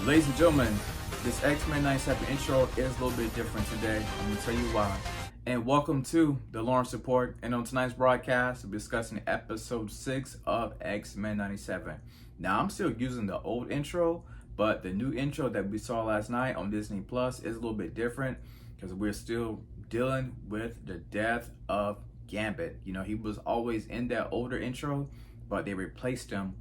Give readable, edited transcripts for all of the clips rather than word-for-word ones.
Ladies and gentlemen, this X-Men 97 intro is a little bit different today. I'm going to tell you why. And welcome to the Lawrence Report. And on tonight's broadcast, we'll be discussing episode 6 of X-Men 97. Now, I'm still using the old intro, but the new intro that we saw last night on Disneyplus is a little bit different because we're still dealing with the death of Gambit. You know, he was always in that older intro, but they replaced him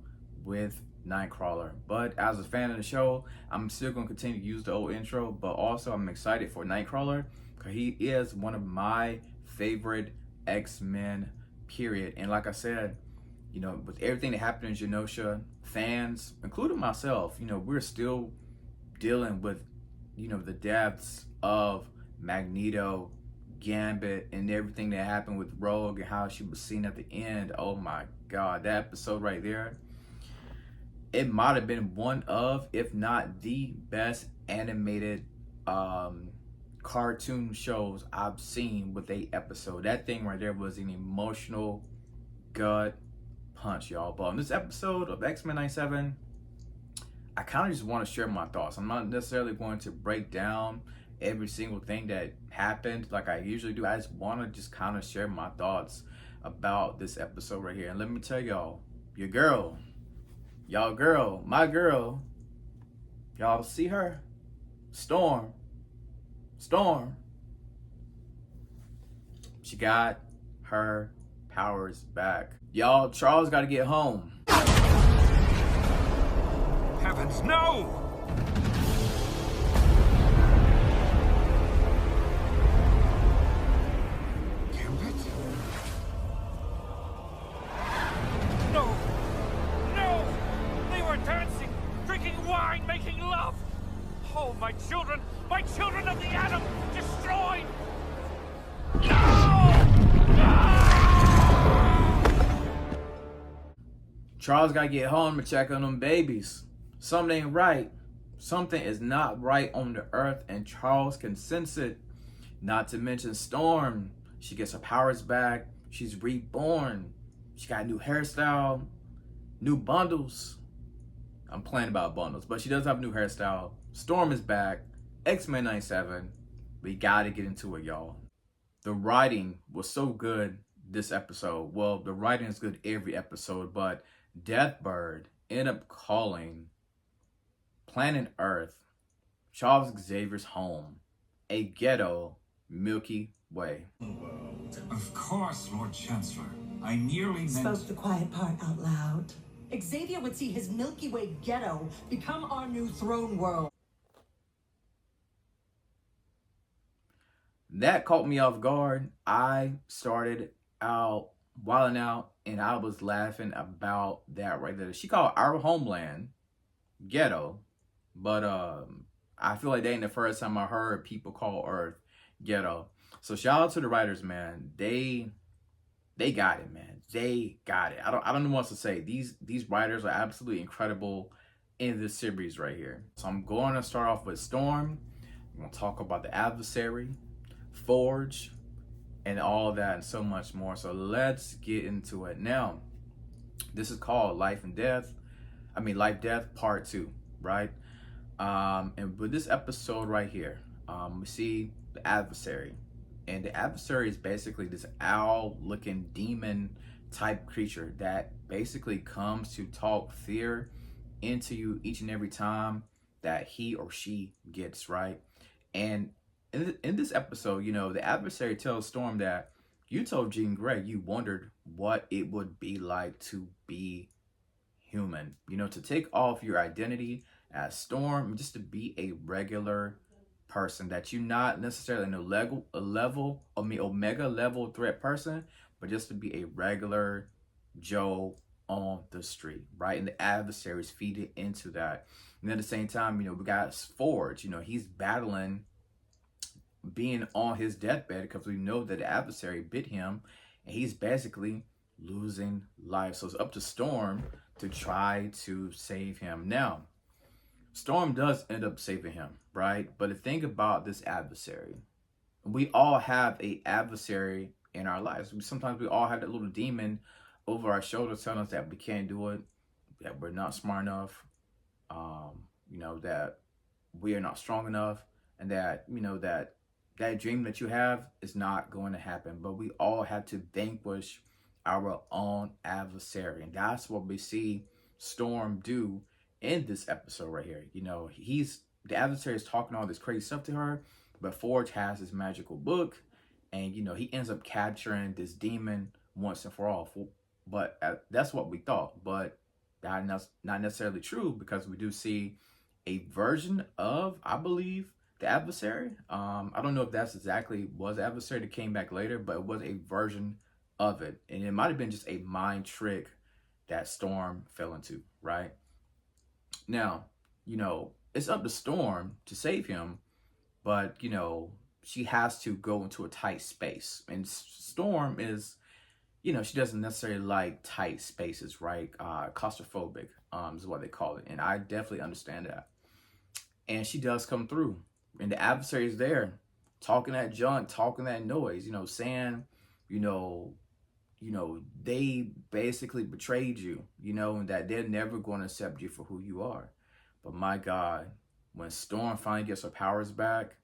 with Nightcrawler. But as a fan of the show, I'm still going to continue to use the old intro, but also I'm excited for Nightcrawler because he is one of my favorite X-Men, period. And like I said, you know, with everything that happened in Genosha, fans, including myself, you know, we're still dealing with, you know, the deaths of Magneto, Gambit, and everything that happened with Rogue and how she was seen at the end. Oh my God, that episode right there. It might have been one of, if not the best animated cartoon shows I've seen with a episode. That thing right there was an emotional gut punch, y'all. But on this episode of X-Men 97, I kind of just want to share my thoughts. I'm not necessarily going to break down every single thing that happened like I usually do. I just want to just kind of share my thoughts about this episode right here. And let me tell y'all, your girl, y'all girl, my girl, y'all see her? Storm. She got her powers back. Y'all, Charles got to get home. Heavens, no! Gambit? No! No! They were dancing, drinking wine, making love! Oh, my children of the atom, destroyed! No! Charles got to get home to check on them babies. Something ain't right. Something is not right on the earth, and Charles can sense it. Not to mention Storm. She gets her powers back. She's reborn. She got a new hairstyle, new bundles. I'm playing about bundles, but she does have a new hairstyle. Storm is back. X-Men 97. We gotta get into it, y'all. The writing was so good this episode. Well, the writing is good every episode, but Deathbird ended up calling planet Earth, Charles Xavier's home, a ghetto Milky Way. Of course, Lord Chancellor. I nearly Spoke the quiet part out loud. Xavier would see his Milky Way ghetto become our new throne world. That caught me off guard. I started out wilding out, and I was laughing about that right there. She called our homeland ghetto, but I feel like that ain't the first time I heard people call Earth ghetto. So shout out to the writers, man. They got it, man. They got it. I don't know what else to say. These writers are absolutely incredible in this series right here. So I'm going to start off with Storm. I'm going to talk about the adversary, Forge, and all that and so much more. So let's get into it. Now, this is called Life Death Part 2, right? And with this episode right here, we see the adversary. And the adversary is basically this owl-looking demon type creature that basically comes to talk fear into you each and every time that he or she gets, right? And in this episode, you know, the adversary tells Storm that you told Jean Grey you wondered what it would be like to be human. You know, to take off your identity as Storm, just to be a regular person, that you're not necessarily omega level threat person, but just to be a regular Joe on the street, right? And the adversaries feed it into that. And at the same time, you know, we got Forge. You know, he's battling being on his deathbed because we know that the adversary bit him, and he's basically losing life. So it's up to Storm to try to save him. Now, Storm does end up saving him, right? But the thing about this adversary, we all have a adversary in our lives. Sometimes we all have that little demon over our shoulder telling us that we can't do it, that we're not smart enough, that we are not strong enough, and that, that dream that you have is not going to happen. But we all have to vanquish our own adversary. And that's what we see Storm do in this episode right here. The adversary is talking all this crazy stuff to her, but Forge has his magical book, and he ends up capturing this demon once and for all. But that's what we thought, but that's not necessarily true, because we do see a version of, I believe, the adversary. I don't know if that's exactly was the adversary that came back later, but it was a version of it, and it might have been just a mind trick that Storm fell into. Right now, it's up to Storm to save him, but she has to go into a tight space, and Storm is, she doesn't necessarily like tight spaces, right? Claustrophobic is what they call it, and I definitely understand that. And she does come through, and the adversary is there, talking that junk, talking that noise, saying, they basically betrayed you, and that they're never going to accept you for who you are. But my God, when Storm finally gets her powers back,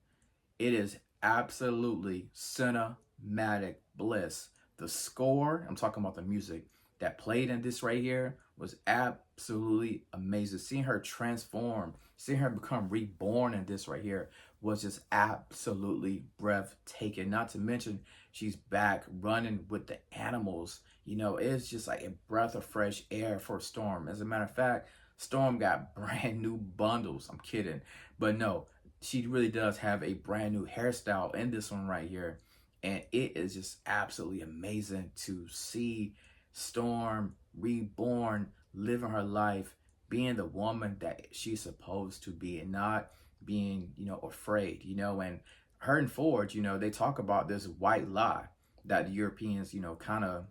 it is absolutely cinematic bliss. The score, I'm talking about the music that played in this right here, was absolutely amazing. Seeing her transform, seeing her become reborn in this right here was just absolutely breathtaking. Not to mention, she's back running with the animals. It's just like a breath of fresh air for Storm. As a matter of fact, Storm got brand new bundles. I'm kidding. But no, she really does have a brand new hairstyle in this one right here. And it is just absolutely amazing to see Storm reborn, living her life, being the woman that she's supposed to be, and not being, afraid, and her and Forge, they talk about this white lie that the Europeans, kind of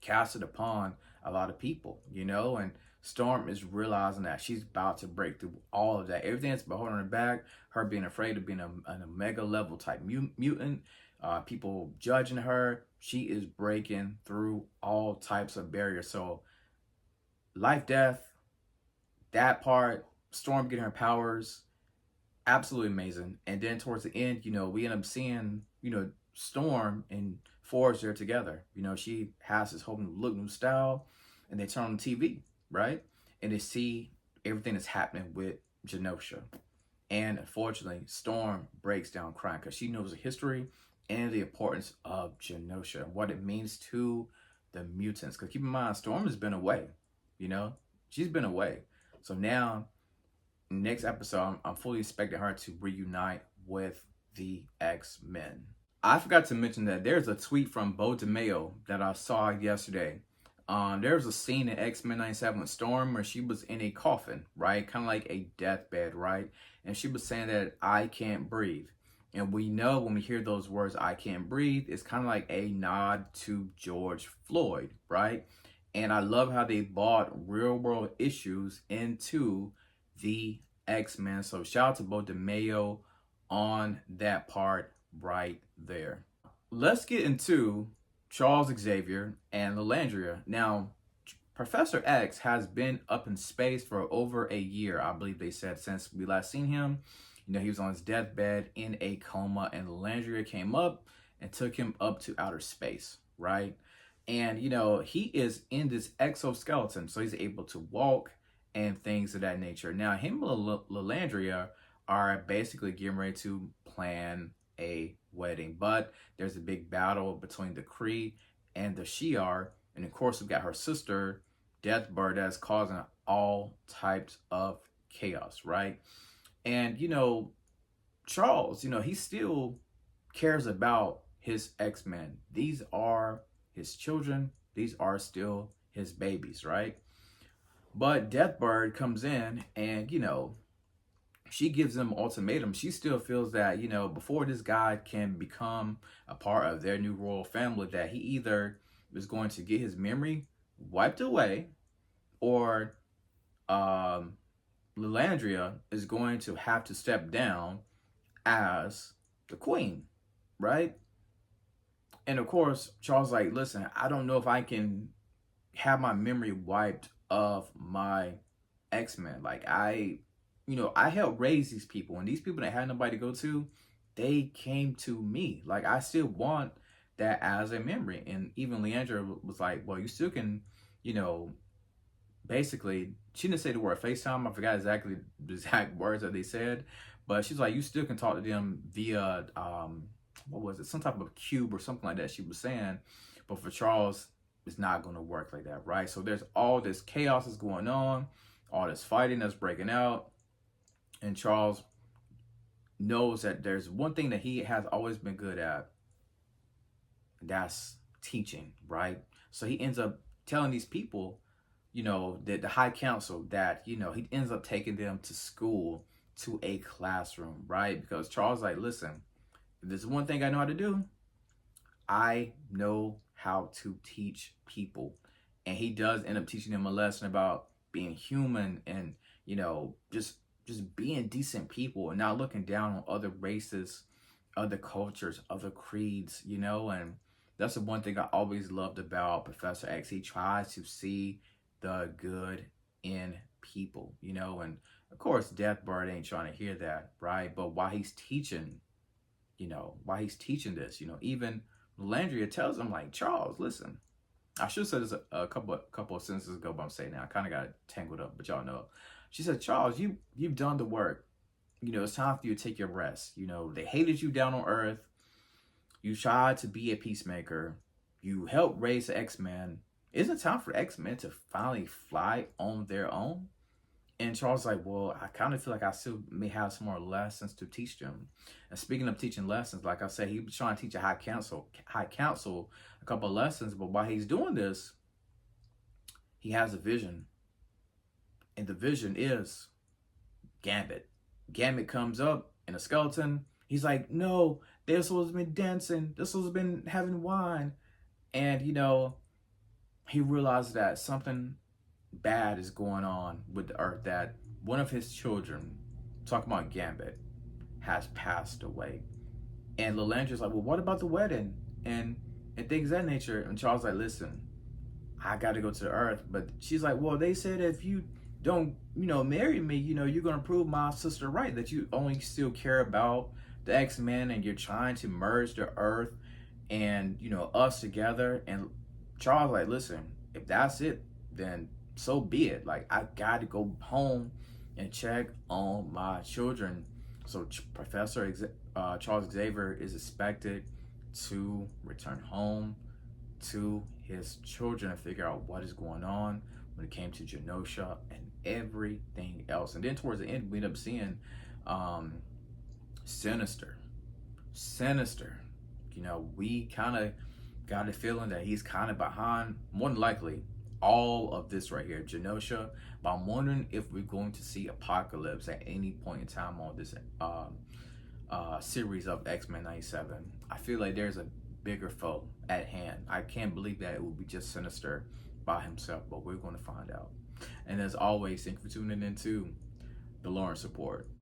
casted upon a lot of people, and Storm is realizing that she's about to break through all of that. Everything that's been holding her back, her being afraid of being an omega level type mutant, people judging her, she is breaking through all types of barriers. So life, death, that part, Storm getting her powers, absolutely amazing. And then towards the end, we end up seeing, Storm and Forge there together. She has this whole new look, new style, and they turn on the TV, right? And they see everything that's happening with Genosha. And unfortunately, Storm breaks down crying, because she knows the history and the importance of Genosha and what it means to the mutants. Because keep in mind, Storm has been away, she's been away. So now, next episode, I'm fully expecting her to reunite with the X-Men. I forgot to mention that there's a tweet from Bo DeMayo that I saw yesterday. There's a scene in X-Men 97 with Storm where she was in a coffin, right? Kind of like a deathbed, right? And she was saying that I can't breathe. And we know when we hear those words, I can't breathe, it's kind of like a nod to George Floyd, right? And I love how they brought real world issues into the X-Men. So shout out to Bo DeMayo on that part right there. Let's get into Charles Xavier and Lilandria. Now, Professor X has been up in space for over a year, I believe they said, since we last seen him. He was on his deathbed in a coma, and Lilandria came up and took him up to outer space, right? And, he is in this exoskeleton, so he's able to walk and things of that nature. Now, him and Lilandria are basically getting ready to plan a wedding, but there's a big battle between the Kree and the Shi'ar, and of course, we've got her sister, Deathbird, that's causing all types of chaos, right? And, Charles, he still cares about his X-Men. These are his children. These are still his babies, right? But Deathbird comes in and, she gives them an ultimatum. She still feels that, before this guy can become a part of their new royal family, that he either is going to get his memory wiped away, or Lilandria is going to have to step down as the queen, right? And of course, Charles is like, listen, I don't know if I can have my memory wiped of my X-Men. Like, I I helped raise these people, and these people that had nobody to go to, they came to me. Like, I still want that as a memory. And even Leandra was like, well, you still can, you know, basically, she didn't say the word FaceTime. I forgot exactly the exact words that they said, but she's like, you still can talk to them via, what was it? Some type of cube or something like that she was saying. But for Charles, it's not going to work like that, right? So there's all this chaos that's going on, all this fighting that's breaking out. And Charles knows that there's one thing that he has always been good at. That's teaching, right? So he ends up telling these people, that the high council, that, he ends up taking them to school, to a classroom, right? Because Charles like, listen, if there's one thing I know how to do, I know how to teach people. And he does end up teaching them a lesson about being human and, just being decent people and not looking down on other races, other cultures, other creeds, and that's the one thing I always loved about Professor X. He tries to see the good in people, and of course Deathbird ain't trying to hear that, right? But while he's teaching, this, even Landria tells him, like, Charles, listen, I should have said this a couple of sentences ago, but I'm saying now I kind of got tangled up, but y'all know. She said, Charles, you've done the work. It's time for you to take your rest. They hated you down on Earth. You tried to be a peacemaker. You helped raise the X-Men. Isn't it time for X-Men to finally fly on their own? And Charles is like, well, I kind of feel like I still may have some more lessons to teach them. And speaking of teaching lessons, like I said, he was trying to teach a high council a couple of lessons. But while he's doing this, he has a vision. And the vision is Gambit. Gambit comes up in a skeleton. He's like, no, they're supposed to be dancing. They're supposed to be having wine. And, he realized that something bad is going on with the Earth, that one of his children, talking about Gambit, has passed away. And Lilandria's like, well, what about the wedding? And things of that nature. And Charles like, listen, I got to go to the Earth. But she's like, well, they said if you don't, marry me, you're going to prove my sister right, that you only still care about the X-Men and you're trying to merge the Earth and, us together. And Charles like, listen, if that's it, then so be it. Like, I got to go home and check on my children. So Charles Xavier is expected to return home to his children and figure out what is going on when it came to Genosha and everything else. And then towards the end, we end up seeing Sinister. We kind of got a feeling that he's kind of behind, more than likely, all of this right here, Genosha. But I'm wondering if we're going to see Apocalypse at any point in time on this series of X-Men 97. I feel like there's a bigger foe at hand. I can't believe that it will be just Sinister by himself, but we're going to find out. And as always, thank you for tuning into the Lawrence Report.